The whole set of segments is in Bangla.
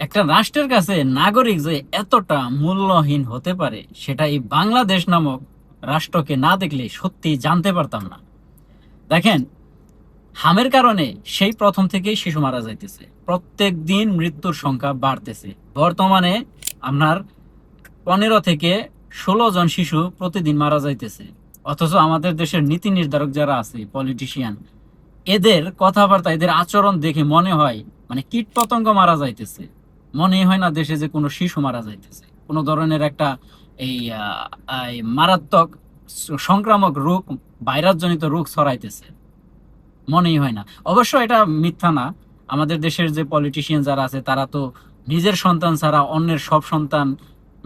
একটা রাষ্ট্রের কাছে নাগরিক যে এতটা মূল্যহীন হতে পারে সেটা এই বাংলাদেশ নামক রাষ্ট্রকে না দেখলে সত্যি জানতে পারতাম না। দেখেন, হামের কারণে সেই প্রথম থেকেই শিশু মারা যাইতেছে, প্রত্যেক দিন মৃত্যুর সংখ্যা বাড়তেছে। বর্তমানে আপনার 15 থেকে 16 জন শিশু প্রতিদিন মারা যাইতেছে। অথচ আমাদের দেশের নীতি নির্ধারক যারা আছে, পলিটিশিয়ান, এদের কথাবার্তা, এদের আচরণ দেখে মনে হয় মানে কীট পতঙ্গ মারা যাইতেছে। মনে হয় না দেশে যে কোনো শিশু মারা যাইতেছে, কোনো ধরনের একটা এই মারাত্মক সংক্রামক রোগ, ভাইরাসজনিত রোগ ছড়াইতেছে, মনেই হয় না। অবশ্য এটা মিথ্যা না, আমাদের দেশের যে পলিটিশিয়ান যারা আছে তারা তো নিজের সন্তান ছাড়া অন্যের সব সন্তান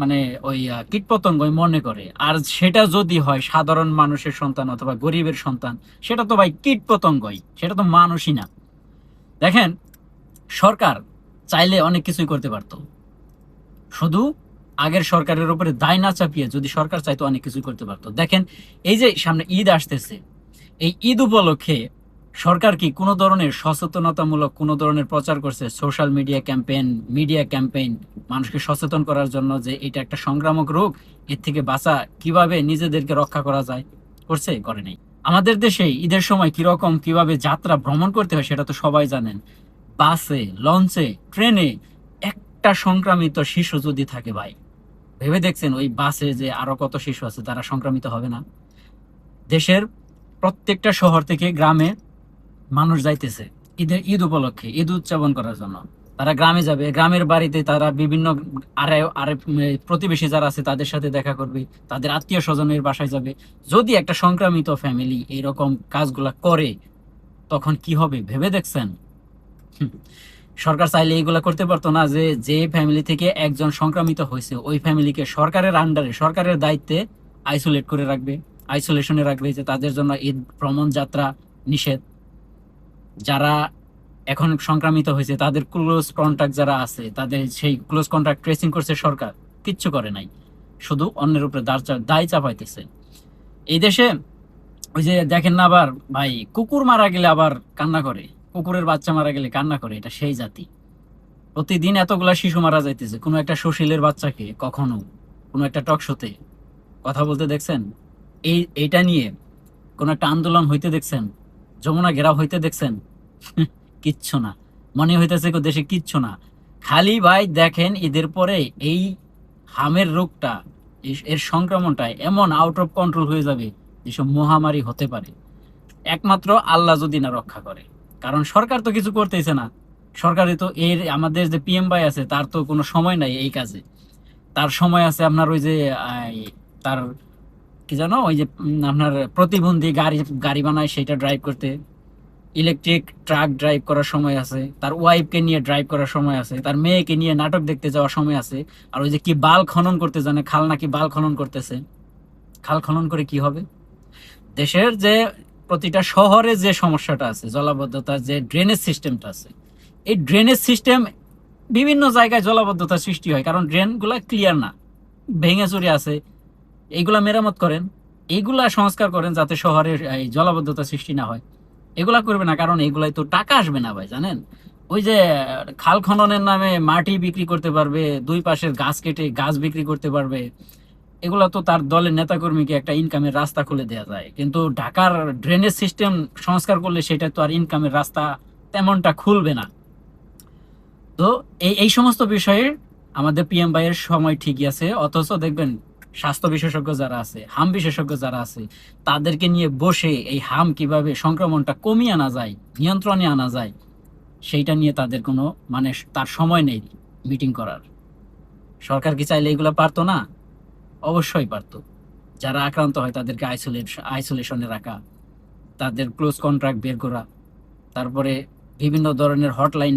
মানে ওই কীটপতঙ্গই মনে করে। আর সেটা যদি হয় সাধারণ মানুষের সন্তান অথবা গরিবের সন্তান, সেটা তো ভাই কীটপতঙ্গই, সেটা তো মানুষই না। দেখেন, সরকার চাইলে অনেক কিছুই করতে পারতো, শুধু আগের সরকারের উপরে দায় না চাপিয়ে যদি সরকার চাইতো অনেক কিছুই করতে পারতো। দেখেন, এই যে সামনে ঈদ আসতেছে, এই ঈদ উপলক্ষে সরকার কি কোনো ধরনের সচেতনতামূলক কোনো ধরনের প্রচার করছে? সোশ্যাল মিডিয়া ক্যাম্পেইন মানুষকে সচেতন করার জন্য যে এটা একটা সংক্রামক রোগ, এর থেকে বাঁচা কিভাবে নিজেদেরকে রক্ষা করা যায়, করছে? করে নাই। আমাদের দেশে ঈদের সময় কিভাবে যাত্রা ভ্রমণ করতে হয় সেটা তো সবাই জানেন। বাসে, লঞ্চে, ট্রেনে একটা সংক্রামিত শিশু যদি থাকে ভাই, ভেবে দেখছেন ওই বাসে যে আরো কত শিশু আছে তারা সংক্রামিত হবে না? দেশের প্রত্যেকটা শহর থেকে গ্রামে মানুষ যাইতেছে ঈদ উপলক্ষে, ঈদ উদযাপন করার জন্য। তারা গ্রামে যাবে, গ্রামের বাড়িতে তারা বিভিন্ন আরে আরে প্রতিবেশী যারা আছে তাদের সাথে দেখা করবে, তাদের আত্মীয় স্বজনের বাসায় যাবে। যদি একটা সংক্রামিত ফ্যামিলি এইরকম কাজগুলা করে তখন কি হবে ভেবে দেখছেন? হুম। সরকার চাইলে এইগুলা করতে পারতো না যে যে ফ্যামিলি থেকে একজন সংক্রামিত হয়েছে ওই ফ্যামিলিকে সরকারের আন্ডারে, সরকারের দায়িত্বে আইসোলেট করে রাখবে, আইসোলেশনে রাখবে, যে তাদের জন্য ঈদ ভ্রমণ যাত্রা নিষেধ। যারা এখন সংক্রামিত হয়েছে তাদের ক্লোজ কন্ট্যাক্ট যারা আছে তাদের সেই ক্লোজ কন্ট্যাক্ট ট্রেসিং করছে সরকার, কিচ্ছু করে নাই, শুধু অন্যের উপরে দায় চাপাইতেছে। এই দেশে ওই যে দেখেন না, আবার ভাই কুকুর মারা গেলে আবার কান্না করে, কুকুরের বাচ্চা মারা গেলে কান্না করে, এটা সেই জাতি। প্রতিদিন এতগুলা শিশু মারা যাইতেছে, কোনো একটা সুশীলের বাচ্চাকে কখনো কোনো একটা টক শোতে কথা বলতে দেখছেন? এইটা নিয়ে কোনো একটা আন্দোলন হইতে দেখছেন? যমুনা ঘেরাও হইতে দেখছেন? কিচ্ছু না। মনে হইতেছে দেশে কিচ্ছু না। খালি ভাই দেখেন ঈদের পরে এই হামের রোগটা, এর সংক্রমণটা এমন আউট অফ কন্ট্রোল হয়ে যাবে, যেসব মহামারী হতে পারে একমাত্র আল্লাহ যদি না রক্ষা করে। কারণ সরকার তো কিছু করতেছে না। সরকারে তো আমাদের যে পিএম ভাই আছে তার তো কোনো সময় নাই এই কাজে। তার সময় আছে আপনার ওই যে তার কি জানো, ওই যে আপনার প্রতিবন্ধী গাড়ি গাড়ি বানায় সেটা ড্রাইভ করতে, ইলেকট্রিক ট্রাক ড্রাইভ করার সময় আছে, তার ওয়াইফকে নিয়ে ড্রাইভ করার সময় আছে, তার মেয়েকে নিয়ে নাটক দেখতে যাওয়ার সময় আছে। আর ওই যে কি বাল খনন করতে জানে, খাল নাকি বাল খনন করতেছে। খাল খনন করে কি হবে? দেশের যে প্রতিটা শহরে যে সমস্যাটা আছে, জলাবদ্ধতার যে ড্রেনেজ সিস্টেমটা আছে, এই ড্রেনেজ সিস্টেম বিভিন্ন জায়গায় জলাবদ্ধতা সৃষ্টি হয় কারণ ড্রেনগুলা ক্লিয়ার না, ভেঙে চুরে আছে। এইগুলা মেরামত করেন, এইগুলা সংস্কার করেন যাতে শহরের এই জলাবদ্ধতা সৃষ্টি না হয়। এগুলা করবে না কারণ এগুলাই তো টাকা আসবে না ভাই, জানেন? ওই যে খাল খননের নামে মাটি বিক্রি করতে পারবে, দুই পাশের গাছ কেটে গাছ বিক্রি করতে পারবে, এগুলা তো তার দলের নেতাকর্মীকে একটা ইনকামের রাস্তা খুলে দেওয়া যায়। কিন্তু ঢাকার ড্রেনেজ সিস্টেম সংস্কার করলে সেটা তো আর ইনকামের রাস্তা তেমনটা খুলবে না। তো এই সমস্ত বিষয়ে আমাদের পিএম ভাইয়ের সময় ঠিকই আছে, অথচ দেখবেন স্বাস্থ্য বিশেষজ্ঞ যারা আছে, হাম বিশেষজ্ঞ যারা আছে, তাদেরকে নিয়ে বসে এই হাম কিভাবে সংক্রমণটা কমিয়ে আনা যায়, নিয়ন্ত্রণে আনা যায়, সেইটা নিয়ে তাদের কোনো মানে তার সময় নেই মিটিং করার। সরকার কি চাইলে এগুলো পারতো না? অবশ্যই পারতো। যারা আক্রান্ত হয় তাদেরকে আইসোলেশনে রাখা, তাদের ক্লোজ কন্ট্রাক্ট বের করা, তারপরে বিভিন্ন ধরনের হটলাইন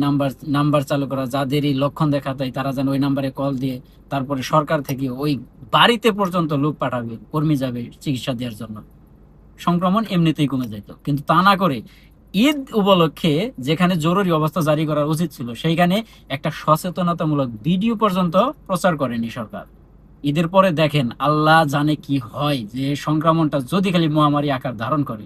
নাম্বার চালু করা, যাদেরই লক্ষণ দেখা দেয় তারা যেন ওই নাম্বারে কল দিয়ে, তারপরে সরকার থেকে ওই বাড়িতে পর্যন্ত লোক পাঠাবে, কর্মী যাবে চিকিৎসা দেওয়ার জন্য, সংক্রমণ এমনিতেই কমে যেত। কিন্তু তা না করে ঈদ উপলক্ষে যেখানে জরুরি অবস্থা জারি করা উচিত ছিল সেইখানে একটা সচেতনতামূলক ভিডিও পর্যন্ত প্রচার করেনি সরকার। ঈদের পরে দেখেন আল্লাহ জানে কি হয়, যে সংক্রমণটা যদি খালি মহামারী আকার ধারণ করে।